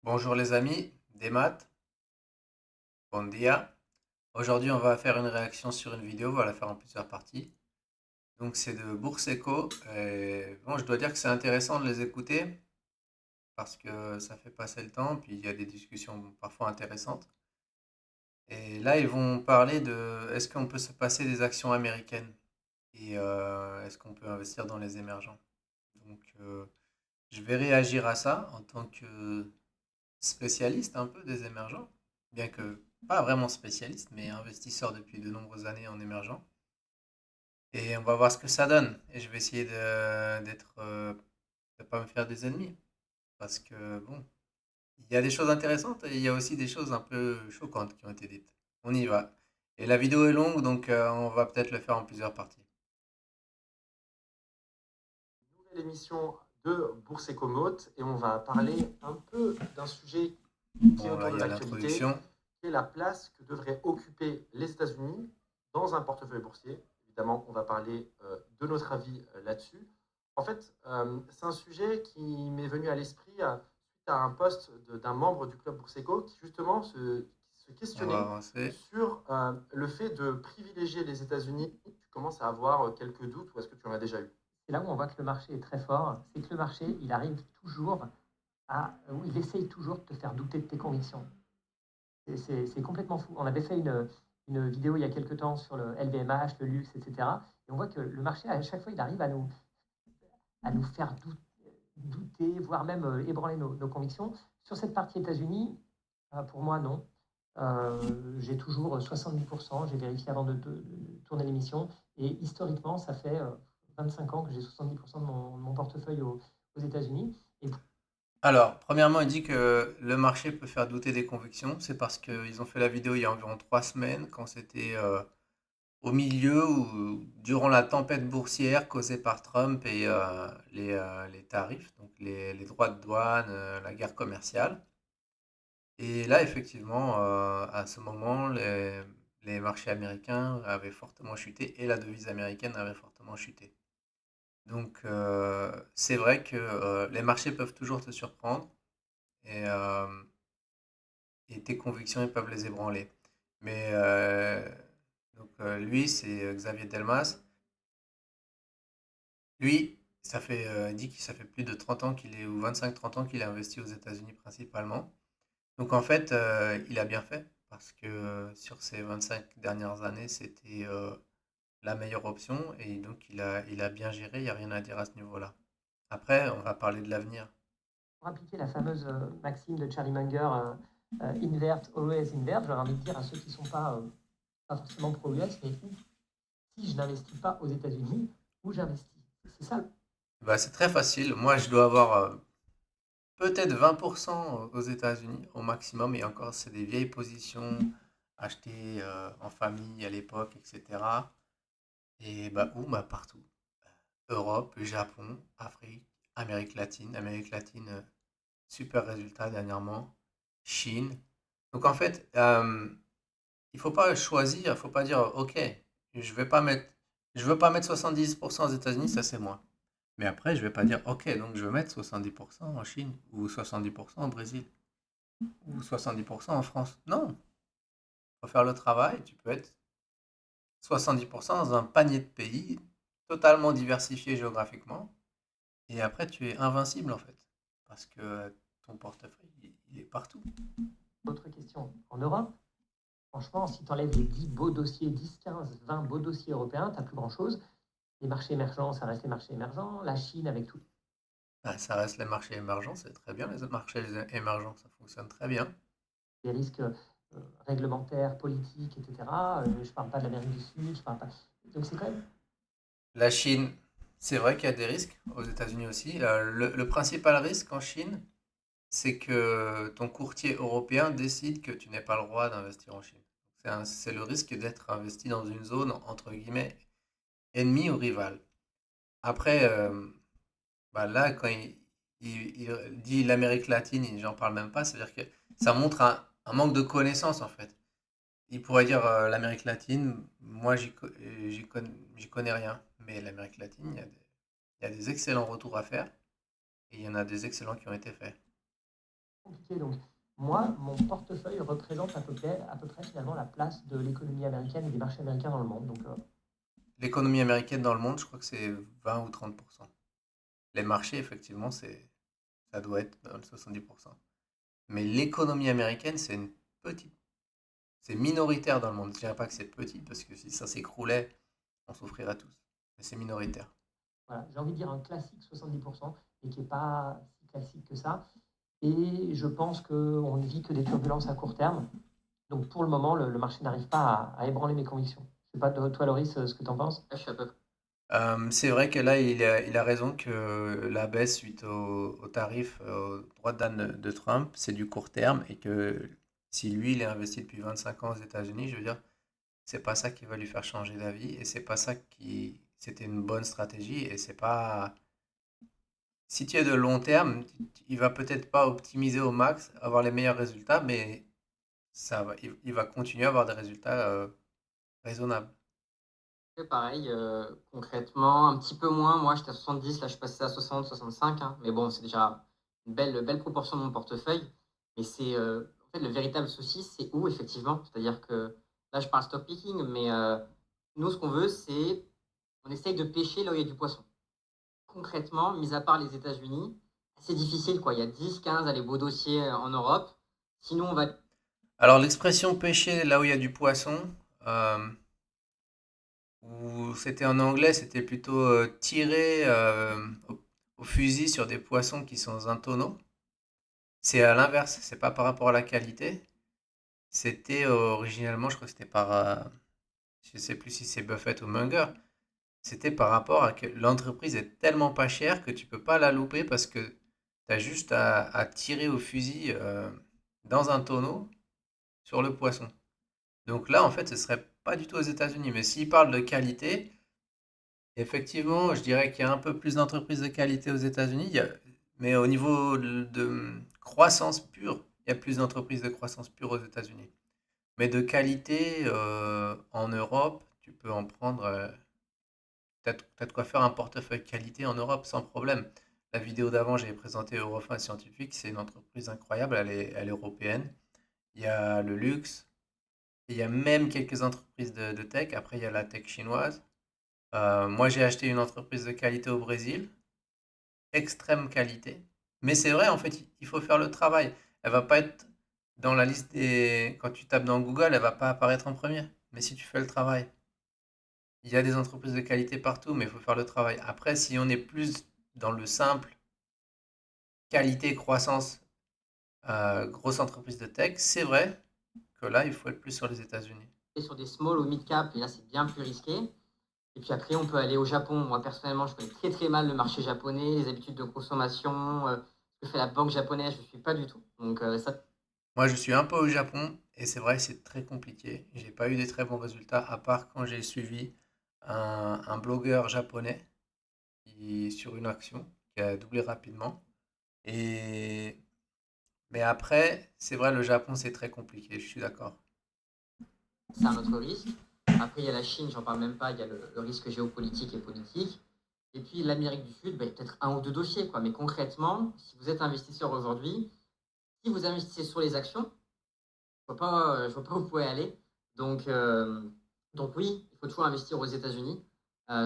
Bonjour les amis, des maths, bon dia. Aujourd'hui, on va faire une réaction sur une vidéo, on va la faire en plusieurs parties. Donc, c'est de Bourse Echo. Et bon, je dois dire que c'est intéressant de les écouter parce que ça fait passer le temps, puis il y a des discussions parfois intéressantes. Et là, ils vont parler de est-ce qu'on peut se passer des actions américaines et est-ce qu'on peut investir dans les émergents. Donc, je vais réagir à ça en tant que spécialiste un peu des émergents, bien que pas vraiment spécialiste, mais investisseur depuis de nombreuses années en émergents. Et on va voir ce que ça donne. Et je vais essayer de pas me faire des ennemis, parce que bon, il y a des choses intéressantes et il y a aussi des choses un peu choquantes qui ont été dites. On y va. Et la vidéo est longue, donc on va peut-être le faire en plusieurs parties. Nouvelle émission de Bourse Écomote et on va parler un peu d'un sujet qui est Bon, là, autour il de y a l'actualité, l'introduction. qui est la place que devraient occuper les États-Unis dans un portefeuille boursier. Évidemment, on va parler de notre avis là-dessus. En fait, c'est un sujet qui m'est venu à l'esprit suite à un post d'un membre du club Bourse Éco qui justement se On va questionnait avancer. sur le fait de privilégier les États-Unis. Tu commences à avoir quelques doutes ou est-ce que tu en as déjà eu? C'est là où on voit que le marché est très fort, c'est que le marché, il arrive toujours ou il essaye toujours de te faire douter de tes convictions. C'est complètement fou. On avait fait une vidéo il y a quelques temps sur le LVMH, le luxe, etc. Et on voit que le marché, à chaque fois, il arrive à nous faire douter, voire même ébranler nos convictions. Sur cette partie États-Unis, pour moi, non. J'ai toujours 70%, j'ai vérifié avant de tourner l'émission, et historiquement, ça fait 25 ans que j'ai 70% de mon portefeuille aux États-Unis. Et Alors, premièrement, il dit que le marché peut faire douter des convictions. C'est parce qu'ils ont fait la vidéo il y a environ 3 semaines, quand c'était au milieu ou durant la tempête boursière causée par Trump et les tarifs, donc les droits de douane, la guerre commerciale. Et là, effectivement, à ce moment, les marchés américains avaient fortement chuté et la devise américaine avait fortement chuté. Donc, c'est vrai que les marchés peuvent toujours te surprendre. Et, et tes convictions, ils peuvent les ébranler. Mais donc lui, c'est Xavier Delmas. Lui, il dit que ça fait plus de 30 ans qu'il est, ou 25-30 ans qu'il a investi aux États-Unis principalement. Donc en fait, il a bien fait, parce que sur ces 25 dernières années, c'était la meilleure option, et donc il a bien géré, il n'y a rien à dire à ce niveau-là. Après, on va parler de l'avenir. pour appliquer la fameuse maxime de Charlie Munger, invert, always invert, j'aurais envie de dire à ceux qui ne sont pas forcément pro-US, mais si je n'investis pas aux États-Unis, où j'investis? C'est ça. Bah, c'est très facile. Moi, je dois avoir peut-être 20% aux États-Unis au maximum, et encore, c'est des vieilles positions achetées en famille à l'époque, etc. Et bah où? Bah partout. Europe, Japon, Afrique, Amérique latine, super résultat dernièrement. Chine. Donc en fait, il faut pas choisir, il faut pas dire, ok, je vais pas mettre, je veux pas mettre 70% aux États-Unis, ça c'est moi. Mais après, je vais pas dire, ok, donc je veux mettre 70% en Chine, ou 70% au Brésil, ou 70% en France. Non, il faut faire le travail. Tu peux être 70% dans un panier de pays totalement diversifié géographiquement, et après tu es invincible en fait, parce que ton portefeuille, il est partout. Autre question. En Europe, franchement, si tu enlèves les 10 beaux dossiers, 10, 15, 20 beaux dossiers européens, tu n'as plus grand-chose. Les marchés émergents, ça reste les marchés émergents. La Chine, avec tout Ah, ça reste les marchés émergents, c'est très bien, les marchés émergents, ça fonctionne très bien. les risques réglementaires, politiques, etc. Je ne parle pas de l'Amérique du Sud, je parle pas. Donc c'est quand même. La Chine, c'est vrai qu'il y a des risques, aux États-Unis aussi. Le principal risque en Chine, c'est que ton courtier européen décide que tu n'es pas le droit d'investir en Chine. C'est le risque d'être investi dans une zone, entre guillemets, ennemie ou rivale. Après, bah là, quand il dit l'Amérique latine, j'en parle même pas, c'est-à-dire que ça montre un manque de connaissance en fait. Il pourrait dire l'Amérique latine, moi j'y connais rien, mais l'Amérique latine, il y a des excellents retours à faire, et il y en a des excellents qui ont été faits. compliqué. Donc, moi, mon portefeuille représente à peu près finalement la place de l'économie américaine et des marchés américains dans le monde. Donc, L'économie américaine dans le monde, je crois que c'est 20 ou 30%. Les marchés, effectivement, ça doit être dans le 70%. Mais l'économie américaine, c'est une petite, c'est minoritaire dans le monde. Je dirais pas que c'est petit, parce que si ça s'écroulait, on souffrirait tous. Mais c'est minoritaire. voilà, j'ai envie de dire un classique 70%, mais qui n'est pas si classique que ça. Et je pense qu'on ne vit que des turbulences à court terme. Donc, pour le moment, le marché n'arrive pas à ébranler mes convictions. Je sais pas, toi, Loris, ce que tu en penses. Je suis à peu près. C'est vrai que là, il a raison que la baisse suite aux tarifs, aux droits de douane de Trump, c'est du court terme et que si lui, il est investi depuis 25 ans aux États-Unis, je veux dire, c'est pas ça qui va lui faire changer d'avis et c'est pas ça qui, c'était une bonne stratégie et c'est pas, si tu es de long terme, il va peut-être pas optimiser au max, avoir les meilleurs résultats, mais il va continuer à avoir des résultats raisonnables. Pareil, concrètement, un petit peu moins. Moi, j'étais à 70, là, je suis passé à 60, 65, hein. Mais bon, c'est déjà une belle proportion de mon portefeuille. Mais c'est, en fait, le véritable souci, c'est où, effectivement. C'est-à-dire que là, je parle stock picking, mais nous, ce qu'on veut, c'est on essaye de pêcher là où il y a du poisson. Concrètement, mis à part les États-Unis, c'est difficile, quoi. Il y a 10, 15 allez, beaux dossiers en Europe. Sinon, on va Alors l'expression pêcher là où il y a du poisson, euh, ou c'était en anglais, c'était plutôt tirer au fusil sur des poissons qui sont dans un tonneau. C'est à l'inverse, c'est pas par rapport à la qualité. C'était originellement, je crois que c'était par, je sais plus si c'est Buffett ou Munger. C'était par rapport à que l'entreprise est tellement pas chère que tu peux pas la louper parce que tu as juste à tirer au fusil dans un tonneau sur le poisson. Donc là, en fait, ce serait pas du tout aux États-Unis. Mais s'il parle de qualité, effectivement, je dirais qu'il y a un peu plus d'entreprises de qualité aux États-Unis. Mais au niveau de croissance pure, il y a plus d'entreprises de croissance pure aux États-Unis. Mais de qualité, en Europe, tu peux en prendre. T'as de quoi faire un portefeuille qualité en Europe sans problème. La vidéo d'avant, j'ai présenté Eurofins Scientifique. C'est une entreprise incroyable. Elle est européenne. Il y a le luxe. Il y a même quelques entreprises de tech. Après, il y a la tech chinoise. Moi, j'ai acheté une entreprise de qualité au Brésil, extrême qualité. Mais c'est vrai, en fait, il faut faire le travail. Elle va pas être dans la liste des. Quand tu tapes dans Google, elle va pas apparaître en premier. Mais si tu fais le travail, il y a des entreprises de qualité partout, mais il faut faire le travail. Après, si on est plus dans le simple, qualité, croissance, grosse entreprise de tech, c'est vrai que là, il faut être plus sur les États-Unis. sur des small ou mid cap, et là, c'est bien plus risqué. Et puis après, on peut aller au Japon. Moi, personnellement, je connais très très mal le marché japonais, les habitudes de consommation, ce que fait la banque japonaise, je ne suis pas du tout. Donc ça, Moi, je suis un peu au Japon et c'est vrai, c'est très compliqué. J'ai pas eu des très bons résultats, à part quand j'ai suivi un blogueur japonais sur une action qui a doublé rapidement. Et, mais après, c'est vrai, le Japon, c'est très compliqué, je suis d'accord. c'est un autre risque. Après, il y a la Chine, j'en parle même pas, il y a le risque géopolitique et politique. Et puis l'Amérique du Sud, bah, il y a peut-être un ou deux dossiers, quoi. Mais concrètement, si vous êtes investisseur aujourd'hui, si vous investissez sur les actions, je vois pas où vous pouvez aller. Donc, euh, donc oui, il faut toujours investir aux États-Unis.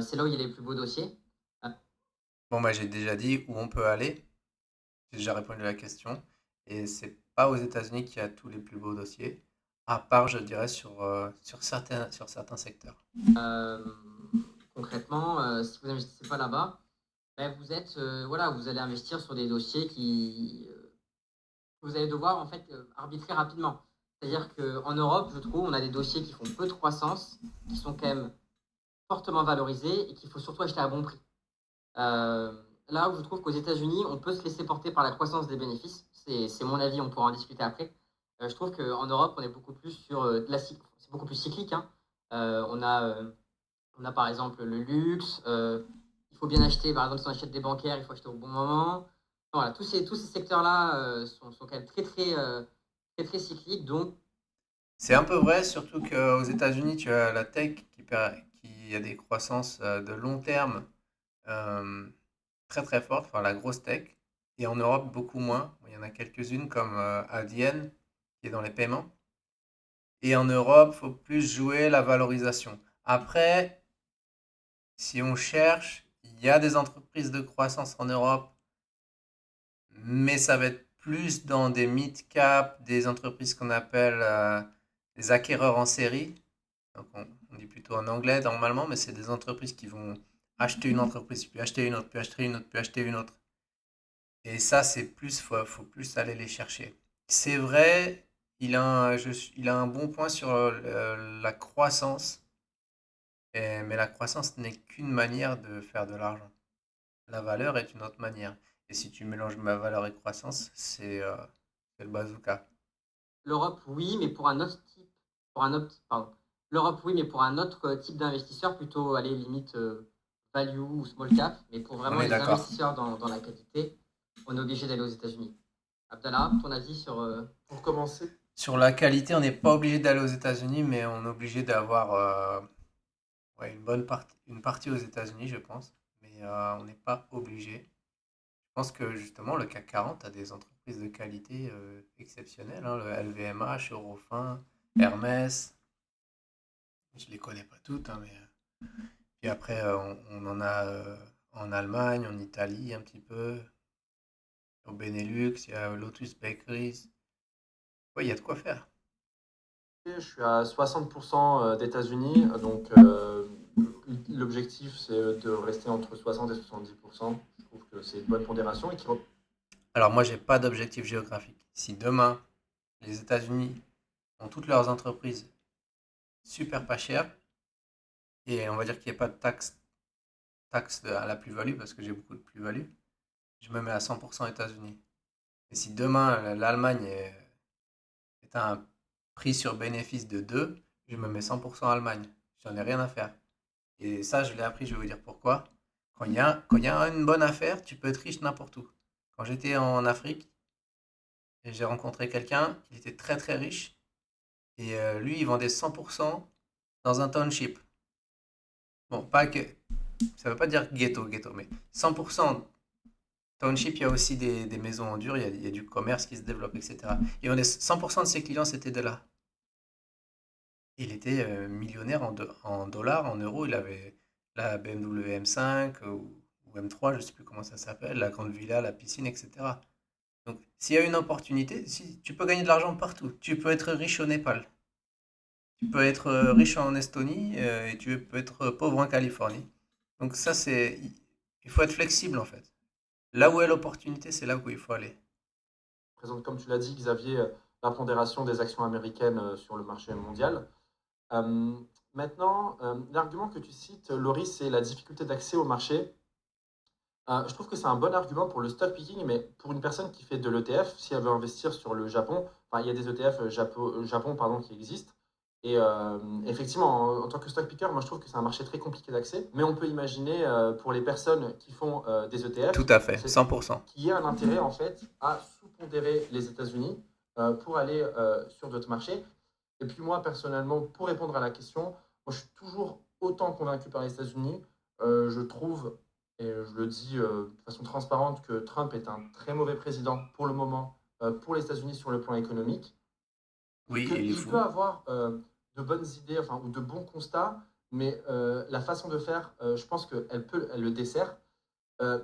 C'est là où il y a les plus beaux dossiers. Euh, Bon, bah, j'ai déjà dit où on peut aller. J'ai déjà répondu à la question. Et c'est pas aux États-Unis qu'il y a tous les plus beaux dossiers, à part, je dirais, sur certains secteurs. euh, concrètement, si vous n'investissez pas là-bas, ben voilà, vous allez investir sur des dossiers que vous allez devoir en fait arbitrer rapidement. C'est-à-dire qu'en Europe, je trouve, on a des dossiers qui font peu de croissance, qui sont quand même fortement valorisés et qu'il faut surtout acheter à bon prix. Euh, Là où je trouve qu'aux États-Unis, on peut se laisser porter par la croissance des bénéfices. C'est mon avis, on pourra en discuter après. Je trouve qu'en Europe, on est beaucoup plus sur c'est beaucoup plus cyclique, hein. Euh, on a euh, on a par exemple le luxe. Il faut bien acheter, par exemple, si on achète des bancaires, il faut acheter au bon moment. Voilà, tous ces secteurs-là sont quand même très, très cycliques. Donc, C'est un peu vrai, surtout qu'aux États-Unis, tu as la tech qui a des croissances de long terme euh, très très fortes, enfin la grosse tech. Et en Europe, beaucoup moins. Il y en a quelques-unes comme Adyen, qui est dans les paiements. Et en Europe, il faut plus jouer la valorisation. Après, si on cherche, il y a des entreprises de croissance en Europe, mais ça va être plus dans des mid-cap, des entreprises qu'on appelle des acquéreurs en série. Donc on dit plutôt en anglais normalement, mais c'est des entreprises qui vont acheter une entreprise, puis acheter une autre, puis acheter une autre, puis acheter une autre. Et ça, c'est plus, faut plus aller les chercher. C'est vrai, il a un bon point sur la croissance, mais la croissance n'est qu'une manière de faire de l'argent. La valeur est une autre manière. Et si tu mélanges ma valeur et croissance, c'est le bazooka. L'Europe, oui, mais pour un autre type, pardon. L'Europe, oui, mais pour un autre type d'investisseur, plutôt aller limite value ou small cap, mais pour On vraiment est les d'accord. investisseurs dans la qualité, on est obligé d'aller aux États-Unis. Abdallah, ton avis sur Pour commencer, Sur la qualité, on n'est pas obligé d'aller aux États-Unis, mais on est obligé d'avoir ouais, une partie aux États-Unis, je pense. Mais on n'est pas obligé. Je pense que justement, le CAC 40 a des entreprises de qualité exceptionnelles, hein, le LVMH, Eurofin, Hermès. Je les connais pas toutes, hein, mais puis après, on en a en Allemagne, en Italie un petit peu, au Benelux, il y a Lotus Bakeries. Ouais, il y a de quoi faire. je suis à 60% d'États-Unis, donc l'objectif c'est de rester entre 60 et 70%. Je trouve que c'est une bonne pondération et Alors moi, j'ai pas d'objectif géographique. Si demain, les États-Unis ont toutes leurs entreprises super pas chères, et on va dire qu'il n'y ait pas de à la plus-value, parce que j'ai beaucoup de plus-value, je me mets à 100% États-Unis. Et si demain, l'Allemagne est à un prix sur bénéfice de 2, je me mets 100% Allemagne. J'en ai rien à faire. Et ça, je l'ai appris, je vais vous dire pourquoi. Quand il y a une bonne affaire, tu peux être riche n'importe où. Quand j'étais en Afrique, j'ai rencontré quelqu'un, il était très très riche, et lui, il vendait 100% dans un township. Bon, pas que, ça veut pas dire ghetto, mais 100% township, il y a aussi des maisons en dur, il y a du commerce qui se développe, etc. Et on est 100% de ses clients, c'était de là. Il était millionnaire en dollars, en euros. Il avait la BMW M5 ou M3, je ne sais plus comment ça s'appelle, la grande villa, la piscine, etc. Donc, s'il y a une opportunité, si, tu peux gagner de l'argent partout. Tu peux être riche au Népal. Tu peux être riche en Estonie et tu peux être pauvre en Californie. Donc ça, il faut être flexible en fait. Là où est l'opportunité, c'est là où il faut aller. présente, comme tu l'as dit, Xavier, la pondération des actions américaines sur le marché mondial. Euh, Maintenant, l'argument que tu cites, Laurie, c'est la difficulté d'accès au marché. Je trouve que c'est un bon argument pour le stock picking, mais pour une personne qui fait de l'ETF, si elle veut investir sur le Japon, enfin, il y a des ETF Japon pardon, qui existent. Et effectivement, en tant que stock picker, moi je trouve que c'est un marché très compliqué d'accès, mais on peut imaginer pour les personnes qui font des Tout ETF, à fait, 100%. qu'il y ait un intérêt en fait à sous-pondérer les États-Unis pour aller sur d'autres marchés. Et puis moi, personnellement, pour répondre à la question, moi, je suis toujours autant convaincu par les États-Unis. Je trouve, et je le dis de façon transparente, que Trump est un très mauvais président pour le moment pour les États-Unis sur le plan économique. Oui, il est Il peut fou. avoir de bonnes idées enfin, ou de bons constats, mais la façon de faire, je pense elle le dessert.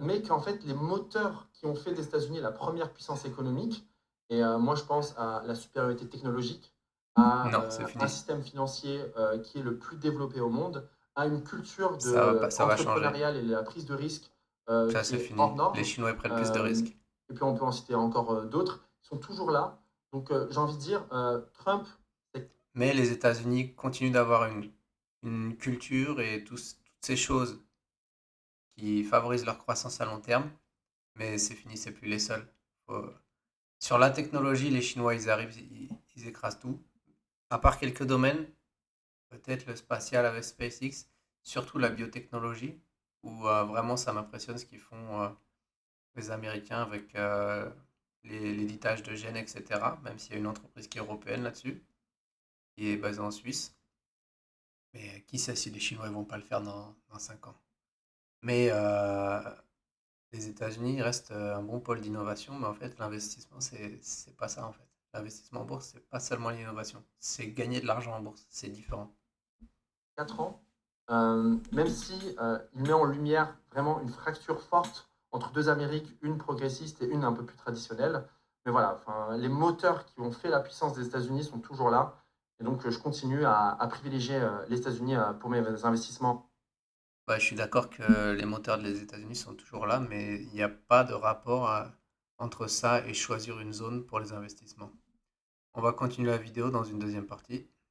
Mais qu'en fait, les moteurs qui ont fait des États-Unis la première puissance économique, et moi je pense à la supériorité technologique, à Non, c'est un fini. système financier qui est le plus développé au monde, à une culture Ça va pas, ça va changer. entrepreneuriale et la prise de risque Ça, qui c'est est hors fini. Les norme. Chinois ils prennent plus de Euh, risques. et puis on peut en citer encore d'autres, ils sont toujours là. Donc j'ai envie de dire, Trump, c'est Mais les États-Unis continuent d'avoir une culture et toutes ces choses qui favorisent leur croissance à long terme. Mais c'est fini, c'est plus les seuls. Faut- Sur la technologie, les Chinois, ils arrivent, ils écrasent tout. À part quelques domaines, peut-être le spatial avec SpaceX, surtout la biotechnologie, où vraiment ça m'impressionne ce qu'ils font les Américains avec l'éditage de gènes, etc. Même s'il y a une entreprise qui est européenne là-dessus, qui est basée en Suisse. Mais qui sait si les Chinois ne vont pas le faire dans 5 ans. Mais les États-Unis restent un bon pôle d'innovation, mais en fait, l'investissement, c'est pas ça en fait. L'investissement en bourse, c'est pas seulement l'innovation, c'est gagner de l'argent en bourse, c'est différent. 4 ans, même si il met en lumière vraiment une fracture forte entre deux Amériques, une progressiste et une un peu plus traditionnelle. Mais voilà, enfin, les moteurs qui ont fait la puissance des États-Unis sont toujours là. Et donc, je continue à privilégier les États-Unis pour mes investissements. Ouais, je suis d'accord que les moteurs des États-Unis sont toujours là, mais il n'y a pas de rapport entre ça et choisir une zone pour les investissements. On va continuer la vidéo dans une deuxième partie.